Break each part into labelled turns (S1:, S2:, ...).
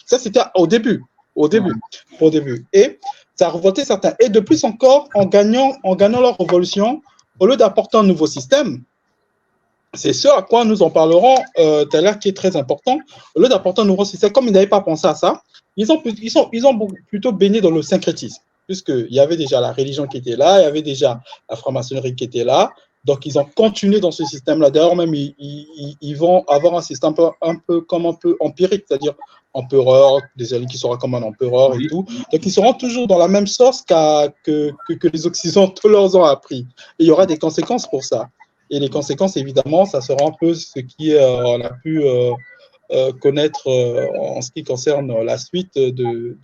S1: Ça, c'était au début. Au début. Et ça a révolté certains. Et de plus encore, en gagnant leur révolution, au lieu d'apporter un nouveau système, c'est ce à quoi nous en parlerons tout à l'heure qui est très important. Au lieu d'apporter un nouveau système, comme ils n'avaient pas pensé à ça, ils ont plutôt baigné dans le syncrétisme, puisqu'il y avait déjà la religion qui était là, il y avait déjà la franc-maçonnerie qui était là. Donc, ils ont continué dans ce système-là. D'ailleurs, même, ils vont avoir un système un peu empirique, c'est-à-dire empereur, des alliés qui sera comme un empereur et tout. Donc, ils seront toujours dans la même sauce que les Occidentaux leur ont appris. Et il y aura des conséquences pour ça. Et les conséquences, évidemment, ça sera un peu ce qu'on a pu connaître en ce qui concerne la suite de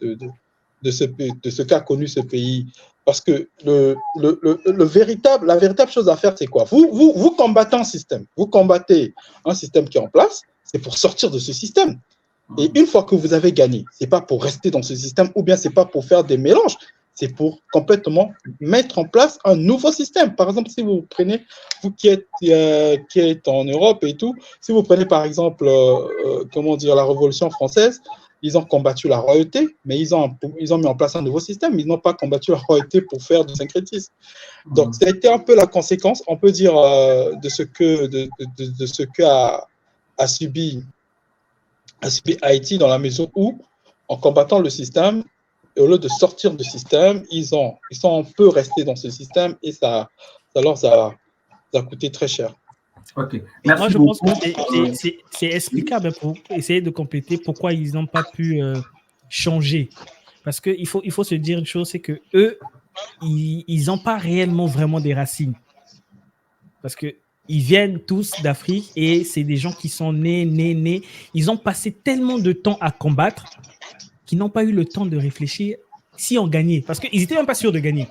S1: ce qu'a connu ce pays. Parce que la véritable chose à faire, c'est quoi? Vous combattez un système. Vous combattez un système qui est en place, c'est pour sortir de ce système. Et une fois que vous avez gagné, ce n'est pas pour rester dans ce système ou bien ce n'est pas pour faire des mélanges, c'est pour complètement mettre en place un nouveau système. Par exemple, si vous prenez, vous qui êtes en Europe et tout, si vous prenez par exemple, la Révolution française, ils ont combattu la royauté, mais ils ont mis en place un nouveau système. Ils n'ont pas combattu la royauté pour faire du syncrétisme. Donc, ça a été un peu la conséquence, on peut dire, de ce que a subi Haïti, dans la mesure où, en combattant le système, et au lieu de sortir du système, ils sont un peu restés dans ce système et ça leur a coûté très cher.
S2: Ok. Merci.
S3: Moi, je pense que c'est explicable pour essayer de compléter pourquoi ils n'ont pas pu changer. Parce qu'il faut se dire une chose, c'est que eux, ils n'ont pas réellement vraiment des racines. Parce que ils viennent tous d'Afrique et c'est des gens qui sont nés. Ils ont passé tellement de temps à combattre qu'ils n'ont pas eu le temps de réfléchir si on gagnait. Parce qu'ils n'étaient même pas sûrs de gagner.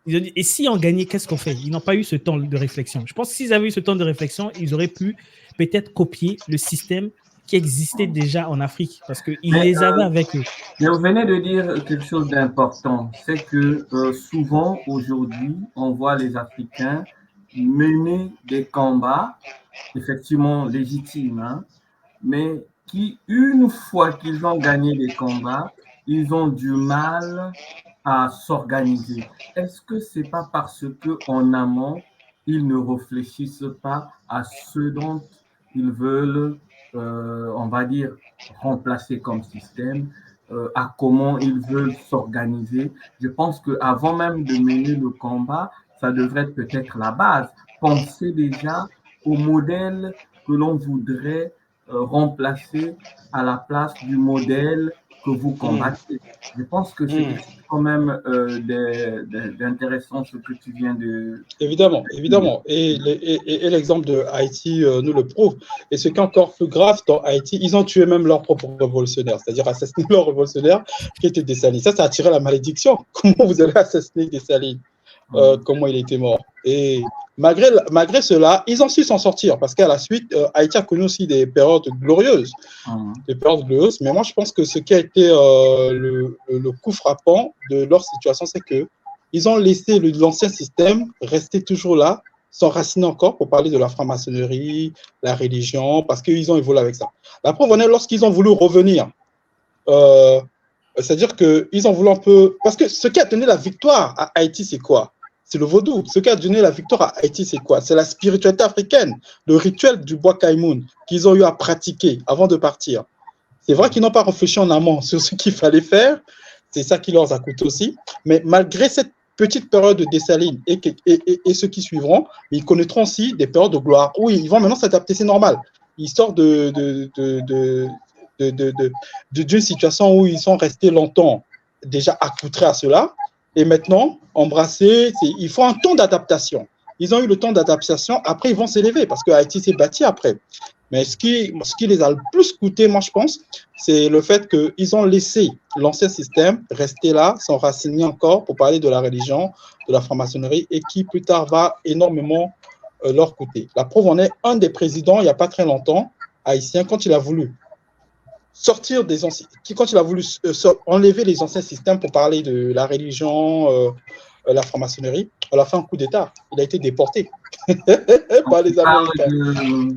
S3: Ils ont dit, et si on gagnait, qu'est-ce qu'on fait? Ils n'ont pas eu ce temps de réflexion. Je pense que s'ils avaient eu ce temps de réflexion, ils auraient pu peut-être copier le système qui existait déjà en Afrique. Parce qu'ils les avaient avec eux.
S2: Mais vous venez de dire quelque chose d'important. C'est que souvent, aujourd'hui, on voit les Africains mener des combats, effectivement légitimes, hein, mais qui, une fois qu'ils ont gagné les combats, ils ont du mal à s'organiser. Est-ce que c'est pas parce que en amont, ils ne réfléchissent pas à ce dont ils veulent, on va dire, remplacer comme système, à comment ils veulent s'organiser? Je pense qu'avant même de mener le combat, ça devrait être peut-être la base. Pensez déjà au modèle que l'on voudrait remplacer à la place du modèle que vous combattez. Je pense que c'est quand même d'intéressant ce que tu viens de...
S1: Évidemment. Et l'exemple de Haïti nous le prouve. Et ce qui est encore plus grave, dans Haïti, ils ont tué même leur propre révolutionnaire, c'est-à-dire assassiné leur révolutionnaire qui était Dessalines. Ça a attiré la malédiction. Comment vous allez assassiner Dessalines? Comment il était mort? Et malgré cela, ils ont su s'en sortir parce qu'à la suite, Haïti a connu aussi des périodes glorieuses. Mais moi, je pense que ce qui a été le coup frappant de leur situation, c'est qu'ils ont laissé l'ancien système rester toujours là, s'enraciner encore pour parler de la franc-maçonnerie, la religion, parce qu'ils ont évolué avec ça. La preuve en est lorsqu'ils ont voulu revenir. C'est-à-dire qu'ils ont voulu un peu... Parce que ce qui a donné la victoire à Haïti, c'est quoi? C'est le vaudou. Ce qui a donné la victoire à Haïti, c'est quoi? C'est la spiritualité africaine, le rituel du bois Kaimoun qu'ils ont eu à pratiquer avant de partir. C'est vrai qu'ils n'ont pas réfléchi en amont sur ce qu'il fallait faire. C'est ça qui leur a coûté aussi. Mais malgré cette petite période de Dessalines et ceux qui suivront, ils connaîtront aussi des périodes de gloire où ils vont maintenant s'adapter. C'est normal. Ils sortent d'une situation où ils sont restés longtemps déjà accoutrés à cela. Et maintenant, embrasser, il faut un temps d'adaptation. Ils ont eu le temps d'adaptation. Après, ils vont s'élever parce que Haïti s'est bâti après. Mais ce qui les a le plus coûté, moi, je pense, c'est le fait qu'ils ont laissé l'ancien système rester là, s'enraciner encore pour parler de la religion, de la franc-maçonnerie et qui, plus tard, va énormément leur coûter. La preuve en est, un des présidents, il n'y a pas très longtemps, haïtien, quand il a voulu sortir des anciens, quand il a voulu enlever les anciens systèmes pour parler de la religion, la franc-maçonnerie, on a fait un coup d'État. Il a été déporté par les Américains.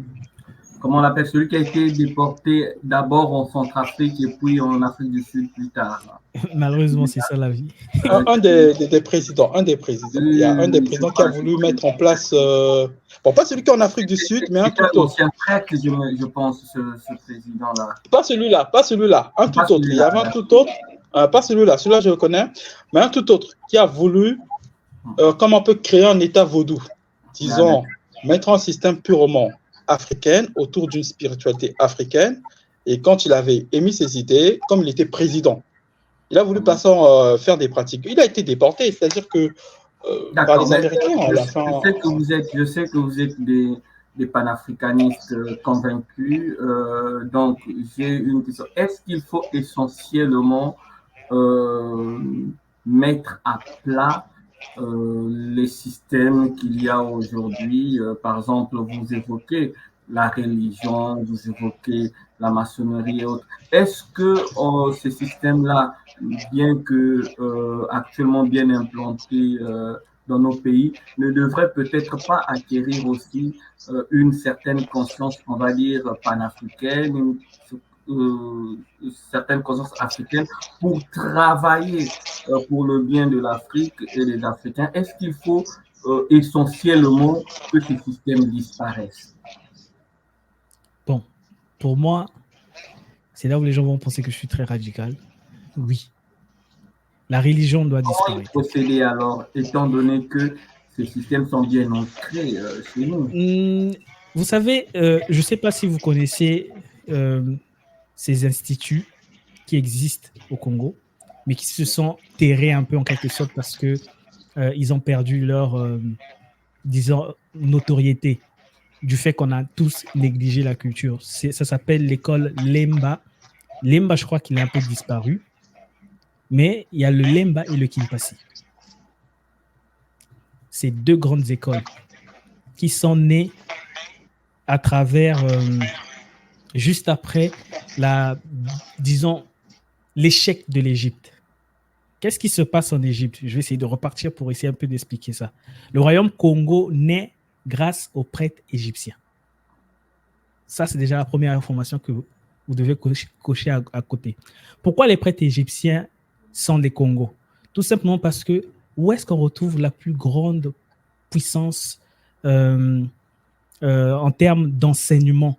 S2: comment on l'appelle, celui qui a été déporté d'abord en Centrafrique et puis en Afrique du Sud plus tard.
S3: Malheureusement, c'est ça la vie.
S1: Un des présidents. Il y a un des présidents qui a voulu mettre en place, bon, pas celui qui est en Afrique du Sud, mais un tout autre.
S2: C'est un prêtre, je pense, ce président-là.
S1: Pas celui-là, un tout autre. Il y avait un tout autre, pas celui-là je le connais, mais un tout autre qui a voulu, comment on peut créer un État vaudou, disons, mettre un système purement africain autour d'une spiritualité africaine. Et quand il avait émis ses idées, comme il était président, il a voulu passer faire des pratiques. Il a été déporté, c'est-à-dire que par les Américains, à la fin.
S2: Je sais que vous êtes des panafricanistes convaincus. Donc, j'ai une question. Est-ce qu'il faut essentiellement mettre à plat les systèmes qu'il y a aujourd'hui? Par exemple, vous évoquez la religion, vous évoquez la maçonnerie et autres. Est-ce que ces systèmes-là, bien que actuellement bien implantés dans nos pays, ne devraient peut-être pas acquérir aussi une certaine conscience, on va dire, panafricaine, une certaine conscience africaine pour travailler pour le bien de l'Afrique et des Africains? Est-ce qu'il faut essentiellement que ces systèmes disparaissent?
S3: Bon, pour moi, c'est là où les gens vont penser que je suis très radical. Oui. La religion doit disparaître.
S2: Comment procéder alors, étant donné que ces systèmes sont bien ancrés chez nous?
S3: Vous savez, je ne sais pas si vous connaissez ces instituts qui existent au Congo, mais qui se sont terrés un peu en quelque sorte parce que ils ont perdu leur, disons, notoriété du fait qu'on a tous négligé la culture. Ça s'appelle l'école Lemba. Lemba, je crois qu'il a un peu disparu. Mais il y a le Lemba et le Kimpasi. C'est deux grandes écoles qui sont nées à travers, juste après, disons, l'échec de l'Égypte. Qu'est-ce qui se passe en Égypte? Je vais essayer de repartir pour essayer un peu d'expliquer ça. Le royaume Congo naît grâce aux prêtres égyptiens. Ça, c'est déjà la première information que vous devez cocher à côté. Pourquoi les prêtres égyptiens sont des Congos? Tout simplement parce que où est-ce qu'on retrouve la plus grande puissance en termes d'enseignement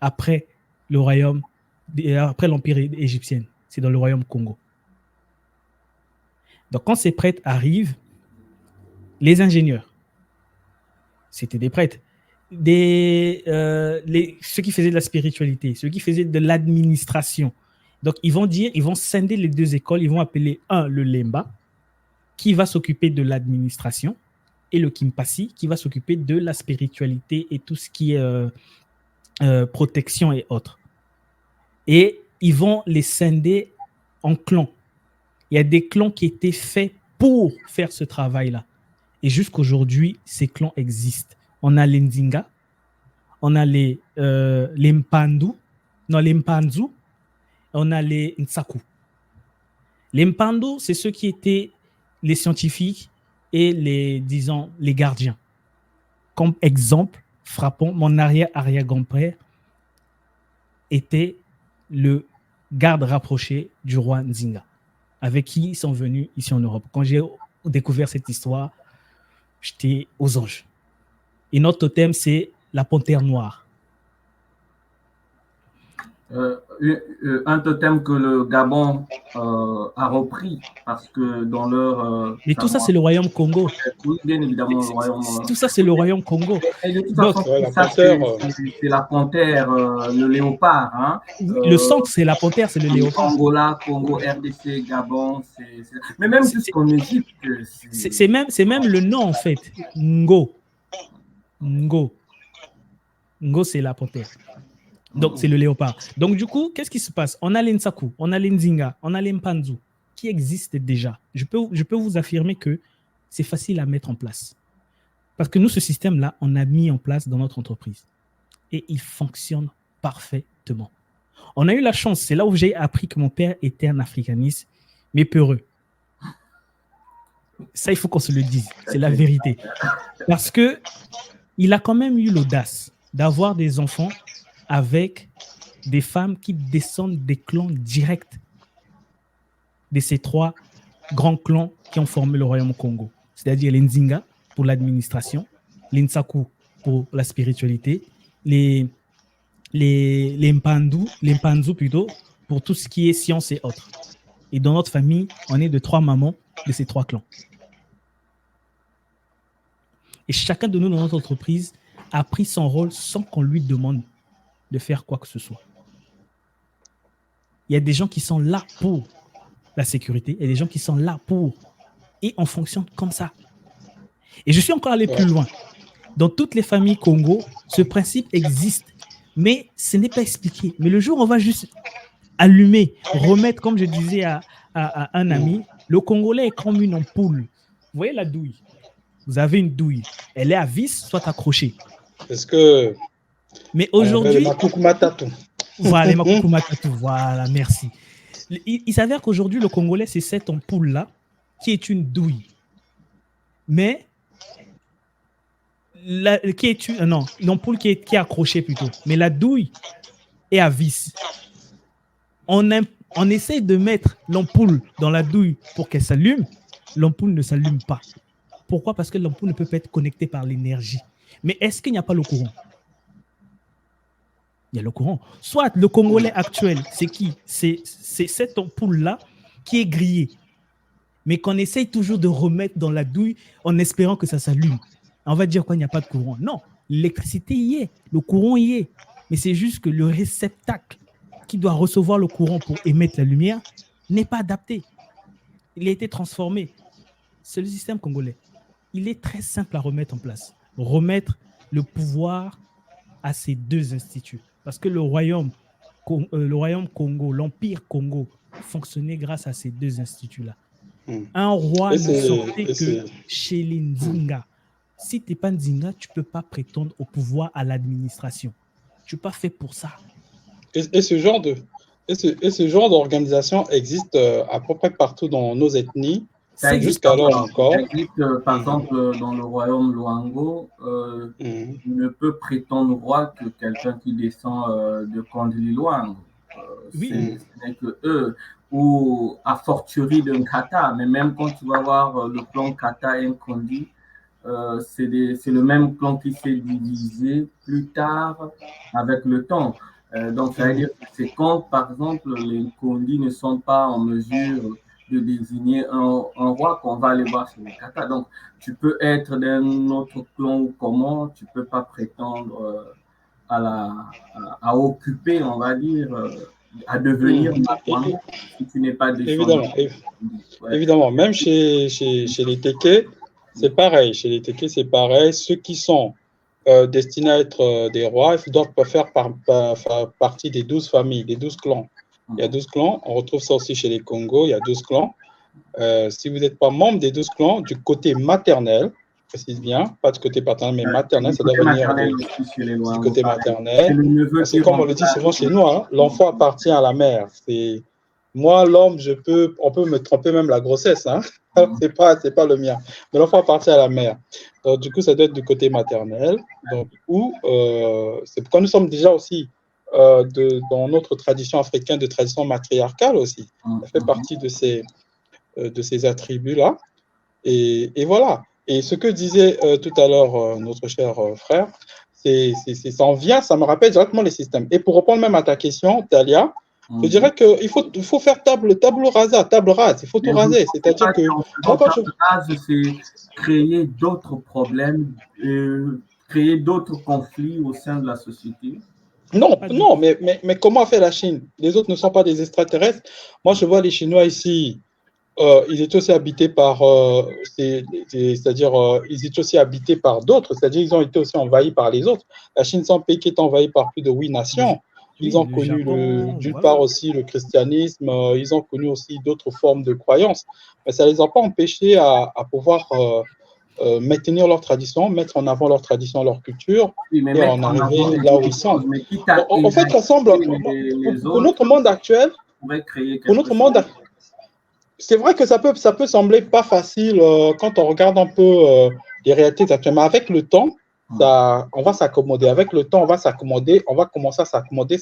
S3: après l'Empire égyptien? C'est dans le royaume Congo. Donc, quand ces prêtres arrivent, les ingénieurs, c'était des prêtres, ceux qui faisaient de la spiritualité, ceux qui faisaient de l'administration. Donc, ils vont scinder les deux écoles, ils vont appeler le Lemba, qui va s'occuper de l'administration, et le Kimpasi, qui va s'occuper de la spiritualité et tout ce qui est protection et autres. Et ils vont les scinder en clans. Il y a des clans qui étaient faits pour faire ce travail-là. Et jusqu'aujourd'hui, ces clans existent. On a les Ndinga, on a les Mpanzu, on a les Ntsaku. Les Mpanzu, c'est ceux qui étaient les scientifiques et les gardiens. Comme exemple frappant, mon arrière-grand-père était le garde rapproché du roi Nzinga, avec qui ils sont venus ici en Europe. Quand j'ai découvert cette histoire, j'étais aux anges. Et notre totem, c'est la panthère noire.
S2: Un totem que le Gabon a repris parce que dans leur...
S3: Mais tout ça, c'est le royaume Congo.
S2: Oui, bien évidemment, le royaume...
S3: Tout ça, c'est le royaume Congo.
S2: Et de toute façon, c'est la panthère, le léopard. Hein.
S3: Le centre, c'est la panthère, c'est le léopard.
S2: Angola, Congo, RDC, Gabon. Mais même jusqu'en Égypte...
S3: C'est même le nom, en fait. Ngo, c'est la panthère. Donc, c'est le léopard. Donc, du coup, qu'est-ce qui se passe? On a les Ntsaku, on a les Ndinga, on a les Mpanzu qui existent déjà. Je peux vous affirmer que c'est facile à mettre en place. Parce que nous, ce système-là, on a mis en place dans notre entreprise. Et il fonctionne parfaitement. On a eu la chance, c'est là où j'ai appris que mon père était un africaniste, mais peureux. Ça, il faut qu'on se le dise. C'est la vérité. Parce qu'il a quand même eu l'audace d'avoir des enfants avec des femmes qui descendent des clans directs de ces 3 grands clans qui ont formé le royaume Congo. C'est-à-dire les Nzinga pour l'administration, les Nsaku pour la spiritualité, les Mpanzu plutôt, pour tout ce qui est science et autres. Et dans notre famille, on est de 3 mamans de ces 3 clans. Et chacun de nous dans notre entreprise a pris son rôle sans qu'on lui demande de faire quoi que ce soit. Il y a des gens qui sont là pour la sécurité, il y a des gens qui sont là pour... Et on fonctionne comme ça. Et je suis encore allé plus loin. Dans toutes les familles Congo, ce principe existe, mais ce n'est pas expliqué. Mais le jour où on va juste allumer, remettre, comme je disais à un ami, le Congolais est comme une ampoule. Vous voyez la douille? Vous avez une douille. Elle est à vis, soit accrochée.
S1: Est-ce que...
S3: Mais aujourd'hui...
S1: Voilà,
S3: voilà, merci. Il s'avère qu'aujourd'hui, le Congolais, c'est cette ampoule-là qui est une douille. Mais... l'ampoule qui est accrochée plutôt. Mais la douille est à vis. On essaie de mettre l'ampoule dans la douille pour qu'elle s'allume. L'ampoule ne s'allume pas. Pourquoi? Parce que l'ampoule ne peut pas être connectée par l'énergie. Mais est-ce qu'il n'y a pas le courant? Il y a le courant. Soit le Congolais actuel, c'est qui? C'est cette ampoule-là qui est grillée, mais qu'on essaye toujours de remettre dans la douille en espérant que ça s'allume. On va dire qu'il n'y a pas de courant. Non, l'électricité y est, le courant y est. Mais c'est juste que le réceptacle qui doit recevoir le courant pour émettre la lumière n'est pas adapté. Il a été transformé. C'est le système congolais. Il est très simple à remettre en place. Remettre le pouvoir à ces 2 instituts. Parce que le royaume Congo, l'Empire Congo, fonctionnait grâce à ces 2 instituts-là. Un roi ne sortait que chez les Nzinga. Si tu n'es pas Nzinga, tu ne peux pas prétendre au pouvoir, à l'administration. Tu n'es pas fait pour ça.
S1: Et ce genre d'organisation existe à peu près partout dans nos ethnies.
S2: Ça existe
S1: jusqu'alors encore.
S2: Ça existe, par exemple, dans le royaume Luango, ne peut prétendre roi que quelqu'un qui descend de Kondili Luango.
S3: Oui.
S2: Ce n'est que eux, ou a fortiori d'un Kata, mais même quand tu vas voir le clan Kata et Kondi, c'est le même clan qui s'est divisé plus tard avec le temps. Donc, ça veut dire que c'est quand, par exemple, les Kondi ne sont pas en mesure de désigner un roi qu'on va aller voir chez les Kata. Donc, tu peux être d'un autre clan ou comment, tu peux pas prétendre à occuper, on va dire, à devenir Makwango si tu n'es pas descendant.
S1: Évidemment, même chez les Téké, c'est pareil. Chez les Téké, c'est pareil. Ceux qui sont destinés à être des rois, ils doivent faire partie des 12 familles, des 12 clans. Il y a 12 clans. On retrouve ça aussi chez les Congos. Il y a 12 clans. Si vous n'êtes pas membre des 12 clans, du côté maternel, je précise bien, pas du côté paternel, mais maternel, ça doit venir du côté maternel. C'est comme on le dit souvent chez nous, hein, l'enfant appartient à la mère. Moi, l'homme, on peut me tromper même la grossesse, hein. C'est pas le mien. Mais l'enfant appartient à la mère. Donc, du coup, ça doit être du côté maternel. Donc, c'est pourquoi nous sommes déjà aussi dans notre tradition africaine de tradition matriarcale aussi. Ça fait partie de ces attributs-là. Et voilà. Et ce que disait tout à l'heure notre cher frère, ça en vient, ça me rappelle directement les systèmes. Et pour répondre même à ta question, Talia, je dirais qu'il faut faire table rase, il faut tout raser. C'est-à-dire que...
S2: c'est créer d'autres problèmes, créer d'autres conflits au sein de la société.
S1: Non, mais comment fait la Chine? Les autres ne sont pas des extraterrestres. Moi, je vois les Chinois ici, ils étaient aussi habités par... c'est-à-dire, ils étaient aussi habités par d'autres, c'est-à-dire, ils ont été aussi envahis par les autres. La Chine sans pays qui est envahie par plus de 8 nations. Ils ont connu d'une part aussi le christianisme, ils ont connu aussi d'autres formes de croyances, mais ça ne les a pas empêchés à pouvoir maintenir leur tradition, mettre en avant leur tradition, leur culture, et en arriver là où ils sont. En fait, ça semble, pour notre monde actuel, c'est vrai que ça peut sembler pas facile quand on regarde un peu les réalités actuelles, mais avec le temps, on va s'accommoder. Avec le temps, on va s'accommoder, on va commencer à s'accommoder.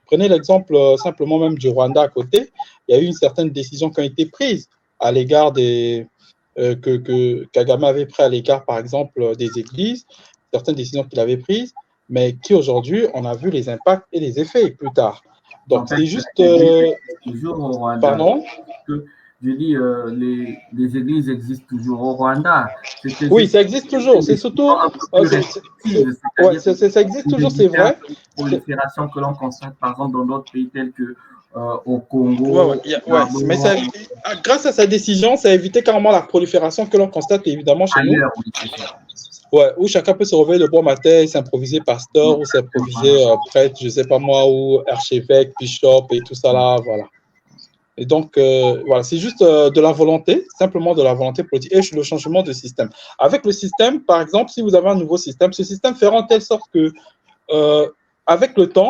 S1: Prenez l'exemple simplement même du Rwanda à côté. Il y a eu une certaine décision qui a été prise à l'égard que Kagame avait pris à l'égard, par exemple, des églises, certaines décisions qu'il avait prises, mais qui aujourd'hui, on a vu les impacts et les effets plus tard. Donc, c'est juste...
S2: toujours au Rwanda.
S1: Pardon?
S2: Je dis, les églises existent toujours au Rwanda.
S1: Oui, ça existe toujours. C'est surtout... ça existe toujours, c'est vrai.
S2: Prolifération que l'on constate, par exemple, dans d'autres pays tels que au Congo.
S1: Mais grâce à sa décision, ça a évité carrément la prolifération que l'on constate évidemment chez nous. Où chacun peut se réveiller le bon matin et s'improviser pasteur ou s'improviser prêtre, je ne sais pas moi, ou archevêque, bishop et tout ça là, voilà. Et donc, voilà, c'est juste de la volonté, simplement de la volonté politique et le changement de système. Avec le système, par exemple, si vous avez un nouveau système, ce système fera en telle sorte que, avec le temps,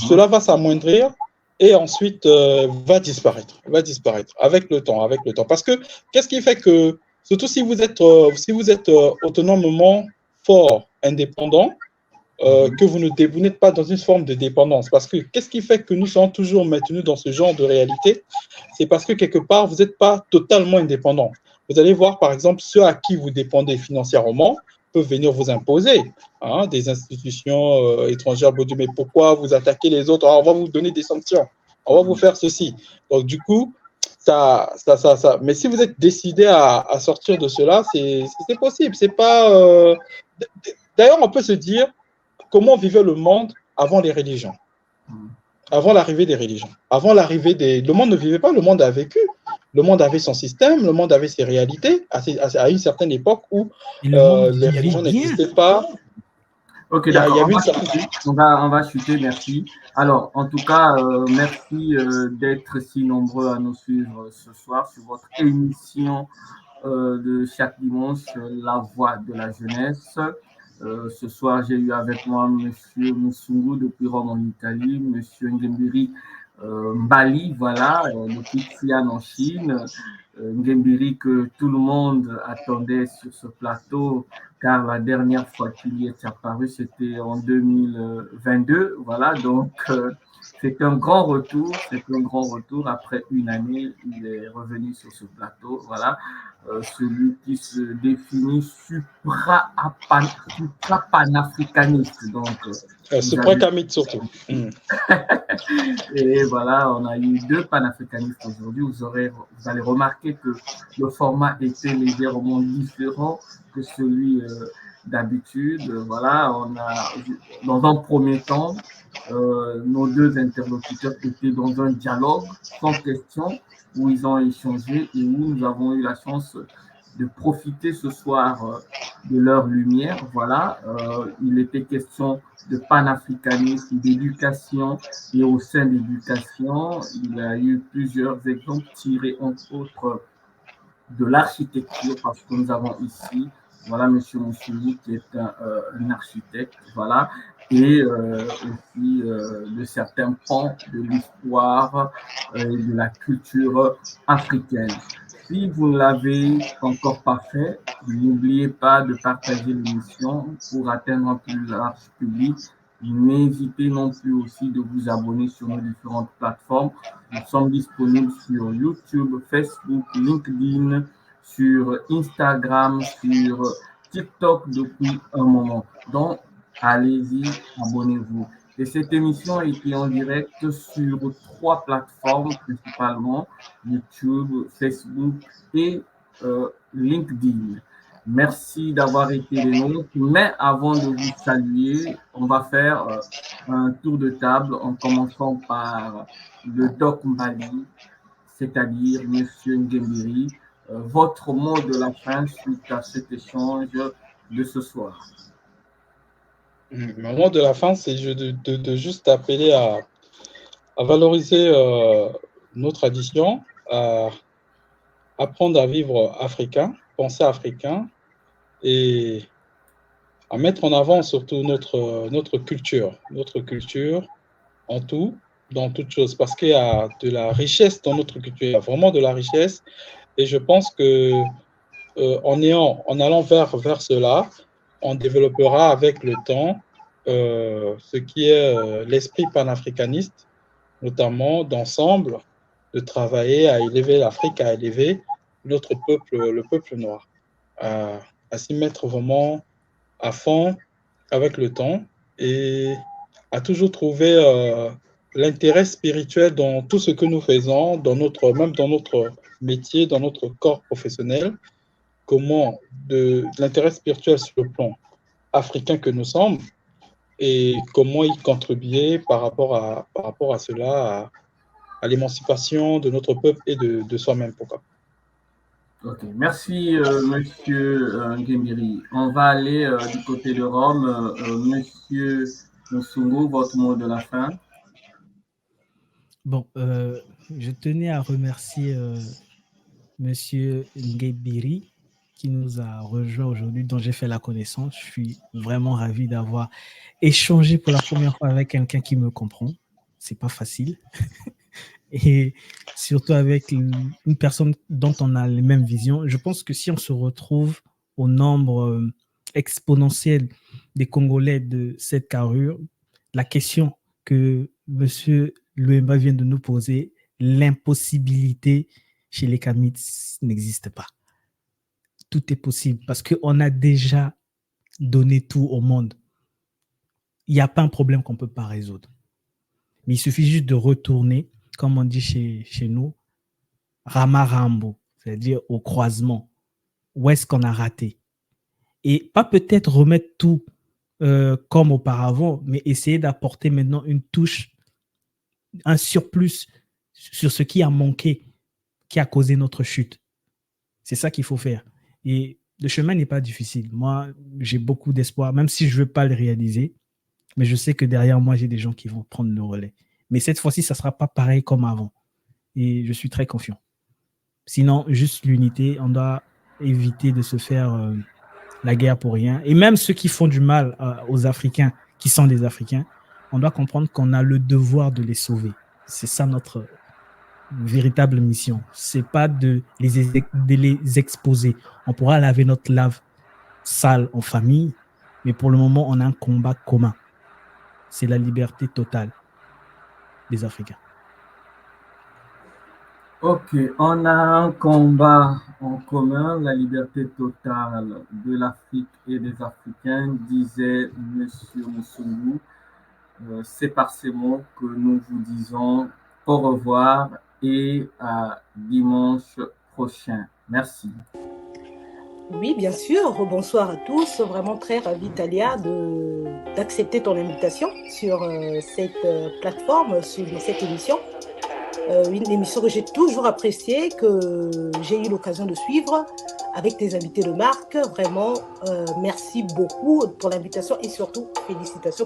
S1: cela va s'amoindrir et ensuite va disparaître avec le temps. Parce que, qu'est-ce qui fait que, surtout si vous êtes autonomement fort, indépendant, que vous n'êtes pas dans une forme de dépendance. Parce que qu'est-ce qui fait que nous sommes toujours maintenus dans ce genre de réalité? C'est parce que quelque part, vous n'êtes pas totalement indépendant. Vous allez voir, par exemple, ceux à qui vous dépendez financièrement peuvent venir vous imposer. Des institutions étrangères vont dire, mais pourquoi vous attaquez les autres? On va vous donner des sanctions. On va vous faire ceci. Donc, du coup, ça. Mais si vous êtes décidé à sortir de cela, c'est possible. C'est pas... D'ailleurs, on peut se dire, comment vivait le monde avant les religions, avant l'arrivée des religions, le monde ne vivait pas, le monde a vécu, le monde avait son système, le monde avait ses réalités à une certaine époque où les religions n'existaient pas.
S2: Ok, d'accord. On va chuter, merci. Alors, en tout cas, merci d'être si nombreux à nous suivre ce soir sur votre émission de chaque dimanche, La Voix de la Jeunesse. Ce soir, j'ai eu avec moi M. Moussoungou depuis Rome en Italie, M. Ngembiri Bali, voilà, depuis Xi'an en Chine. Ngembiri que tout le monde attendait sur ce plateau, car la dernière fois qu'il y est apparu, c'était en 2022, voilà, donc c'est un grand retour, après une année, il est revenu sur ce plateau, voilà. Celui qui se définit supra-panafricaniste. Donc,
S1: supra-camite surtout.
S2: Et voilà, on a eu 2 panafricanistes aujourd'hui. Vous allez remarquer que le format était légèrement différent que celui d'habitude. Voilà, on a, dans un premier temps, nos 2 interlocuteurs étaient dans un dialogue sans question, où ils ont échangé et où nous avons eu la chance de profiter ce soir de leur lumière. Voilà, il était question de panafricanisme, d'éducation, et au sein de l'éducation, il y a eu plusieurs exemples tirés entre autres de l'architecture, parce que nous avons ici, voilà, M. Moussoulou qui est un architecte, voilà, et aussi de certains pans de l'histoire et de la culture africaine. Si vous ne l'avez encore pas fait, n'oubliez pas de partager l'émission pour atteindre un plus large public. N'hésitez non plus aussi de vous abonner sur nos différentes plateformes. Nous sommes disponibles sur YouTube, Facebook, LinkedIn, sur Instagram, sur TikTok depuis un moment. Donc, allez-y, abonnez-vous. Et cette émission est en direct sur 3 plateformes principalement, YouTube, Facebook et LinkedIn. Merci d'avoir été les nôtres. Mais avant de vous saluer, on va faire un tour de table en commençant par le Doc Mbali, c'est-à-dire M. Ngembiri. Votre mot de la fin suite à cet échange de ce soir.
S1: Mon mot de la fin, c'est de juste appeler à valoriser nos traditions, à apprendre à vivre africain, penser africain et à mettre en avant surtout notre culture en tout, dans toute chose, parce qu'il y a de la richesse dans notre culture, il y a vraiment de la richesse, et je pense que en allant vers cela, on développera avec le temps ce qui est l'esprit panafricaniste, notamment d'ensemble, de travailler à élever l'Afrique, à élever notre peuple, le peuple noir, à s'y mettre vraiment à fond avec le temps et à toujours trouver l'intérêt spirituel dans tout ce que nous faisons, même dans notre métier, dans notre corps professionnel, comment l'intérêt spirituel sur le plan africain que nous sommes et comment y contribuer par rapport à cela, à l'émancipation de notre peuple et de soi-même. Pourquoi?
S2: Ok, merci Monsieur Nguembiri. On va aller du côté de Rome. Monsieur Nsungu, votre mot de la fin.
S3: Bon, je tenais à remercier Monsieur Nguembiri qui nous a rejoint aujourd'hui, dont j'ai fait la connaissance. Je suis vraiment ravi d'avoir échangé pour la première fois avec quelqu'un qui me comprend. C'est pas facile. Et surtout avec une personne dont on a les mêmes visions. Je pense que si on se retrouve au nombre exponentiel des Congolais de cette carrure, la question que M. Luemba vient de nous poser, l'impossibilité chez les Kamites n'existe pas. Tout est possible parce qu'on a déjà donné tout au monde. Il n'y a pas un problème qu'on ne peut pas résoudre. Mais il suffit juste de retourner, comme on dit chez nous, Ramarambo, c'est-à-dire au croisement. Où est-ce qu'on a raté? Et pas peut-être remettre tout comme auparavant, mais essayer d'apporter maintenant une touche, un surplus sur ce qui a manqué, qui a causé notre chute. C'est ça qu'il faut faire. Et le chemin n'est pas difficile. Moi, j'ai beaucoup d'espoir, même si je ne veux pas le réaliser, mais je sais que derrière moi, j'ai des gens qui vont prendre le relais. Mais cette fois-ci, ça ne sera pas pareil comme avant. Et je suis très confiant. Sinon, juste l'unité, on doit éviter de se faire la guerre pour rien. Et même ceux qui font du mal aux Africains, qui sont des Africains, on doit comprendre qu'on a le devoir de les sauver. C'est ça notre véritable mission. C'est pas de les exposer. On pourra laver notre lave sale en famille, mais pour le moment, on a un combat commun. C'est la liberté totale des Africains.
S2: Ok, on a un combat en commun, la liberté totale de l'Afrique et des Africains, disait M. Nsungu. C'est par ces mots que nous vous disons au revoir et à dimanche prochain. Merci.
S4: Oui, bien sûr. Bonsoir à tous. Vraiment très ravi, Talia, d'accepter ton invitation sur cette plateforme, sur cette émission. Une émission que j'ai toujours appréciée, que j'ai eu l'occasion de suivre avec tes invités de marque. Vraiment, merci beaucoup pour l'invitation et surtout félicitations